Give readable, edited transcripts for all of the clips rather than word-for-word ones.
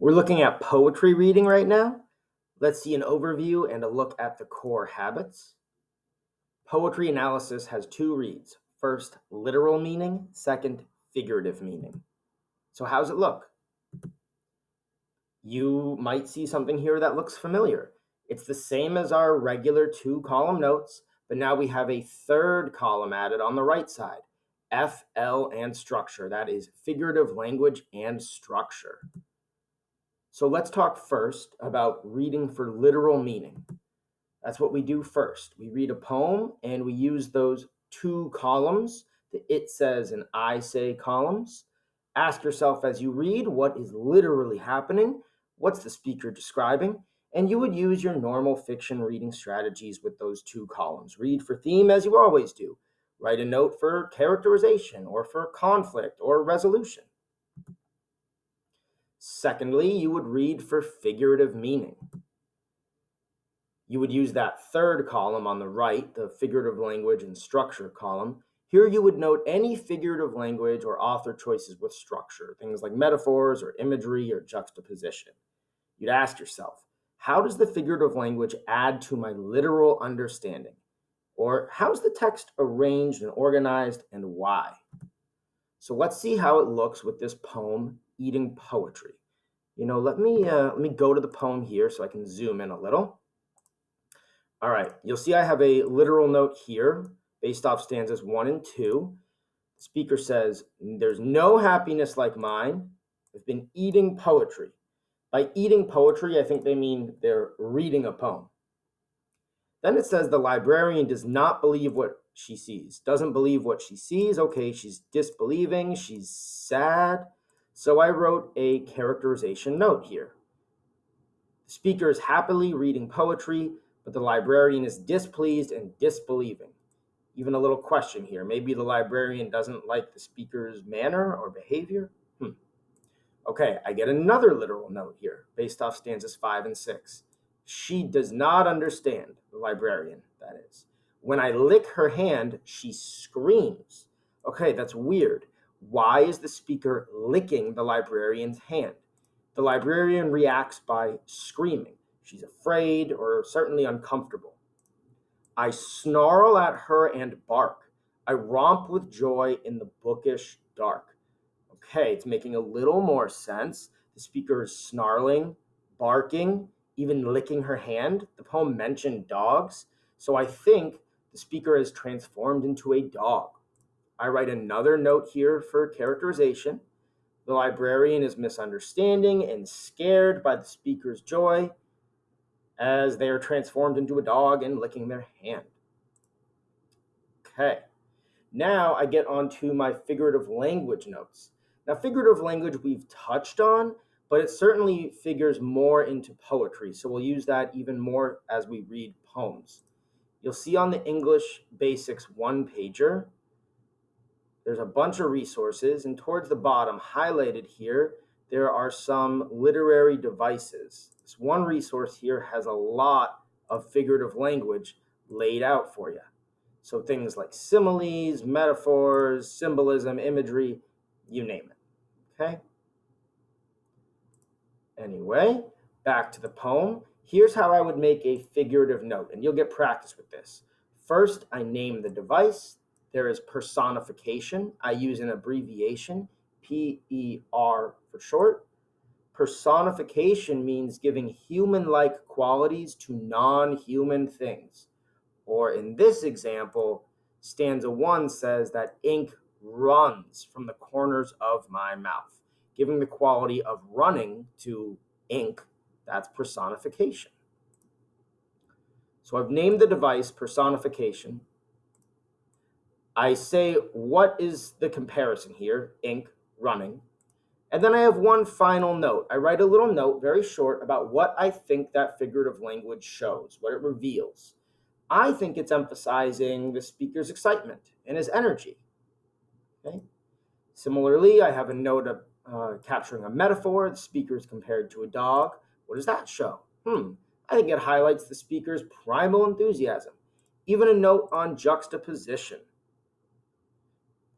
We're looking at poetry reading right now. Let's see an overview and a look at the core habits. Poetry analysis has two reads. First, literal meaning. Second, figurative meaning. So how's it look? You might see something here that looks familiar. It's the same as our regular two-column notes, but now we have a third column added on the right side. FL and structure. That is figurative language and structure. So let's talk first about reading for literal meaning. That's what we do first. We read a poem and we use those two columns, the it says and I say columns. Ask yourself as you read, what is literally happening? What's the speaker describing? And you would use your normal fiction reading strategies with those two columns. Read for theme as you always do. Write a note for characterization or for conflict or resolution. Secondly, you would read for figurative meaning. You would use that third column on the right, the figurative language and structure column. Here you would note any figurative language or author choices with structure, things like metaphors or imagery or juxtaposition. You'd ask yourself, how does the figurative language add to my literal understanding? Or how's the text arranged and organized and why? So let's see how it looks with this poem, Eating Poetry. Let me go to the poem here so I can zoom in a little. All right, you'll see I have a literal note here based off stanzas 1 and 2. The speaker says, there's no happiness like mine. I've been eating poetry. By eating poetry, I think they mean they're reading a poem. Then it says the librarian does not believe what she sees, doesn't believe what she sees. Okay, she's disbelieving, she's sad. So I wrote a characterization note here. The speaker is happily reading poetry, but the librarian is displeased and disbelieving. Even a little question here. Maybe the librarian doesn't like the speaker's manner or behavior. Okay, I get another literal note here based off stanzas 5 and 6. She does not understand, the librarian, that is. When I lick her hand, she screams. Okay, that's weird. Why is the speaker licking the librarian's hand? The librarian reacts by screaming. She's afraid or certainly uncomfortable. I snarl at her and bark. I romp with joy in the bookish dark. Okay, it's making a little more sense. The speaker is snarling, barking, even licking her hand. The poem mentioned dogs, so I think the speaker is transformed into a dog. I write another note here for characterization. The librarian is misunderstanding and scared by the speaker's joy as they are transformed into a dog and licking their hand. Okay, now I get onto my figurative language notes. Now, figurative language we've touched on, but it certainly figures more into poetry, so we'll use that even more as we read poems. You'll see on the English Basics one-pager, there's a bunch of resources, and towards the bottom, highlighted here, there are some literary devices. This one resource here has a lot of figurative language laid out for you. So things like similes, metaphors, symbolism, imagery, you name it, okay? Anyway, back to the poem. Here's how I would make a figurative note, and you'll get practice with this. First, I name the device. There is personification. I use an abbreviation, PER for short. Personification means giving human-like qualities to non-human things. Or in this example, stanza 1 says that ink runs from the corners of my mouth. Giving the quality of running to ink, that's personification. So I've named the device personification. I say, what is the comparison here? Ink, running. And then I have one final note. I write a little note, very short, about what I think that figurative language shows, what it reveals. I think it's emphasizing the speaker's excitement and his energy. Okay? Similarly, I have a note of capturing a metaphor. The speaker is compared to a dog. What does that show? I think it highlights the speaker's primal enthusiasm. Even a note on juxtaposition.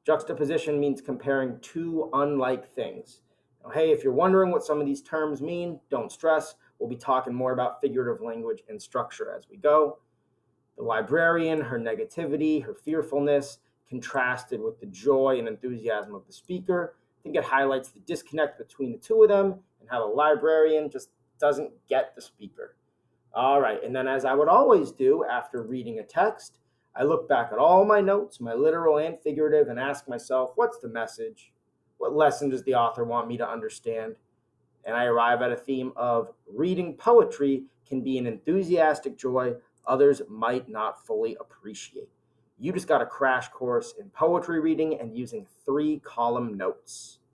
Juxtaposition means comparing two unlike things. Now, hey, if you're wondering what some of these terms mean, don't stress. We'll be talking more about figurative language and structure as we go. The librarian, her negativity, her fearfulness, contrasted with the joy and enthusiasm of the speaker. I think it highlights the disconnect between the two of them and how the librarian just doesn't get the speaker. All right, and then as I would always do after reading a text, I look back at all my notes, my literal and figurative, and ask myself, what's the message? What lesson does the author want me to understand? And I arrive at a theme of reading poetry can be an enthusiastic joy others might not fully appreciate. You just got a crash course in poetry reading and using 3-column notes.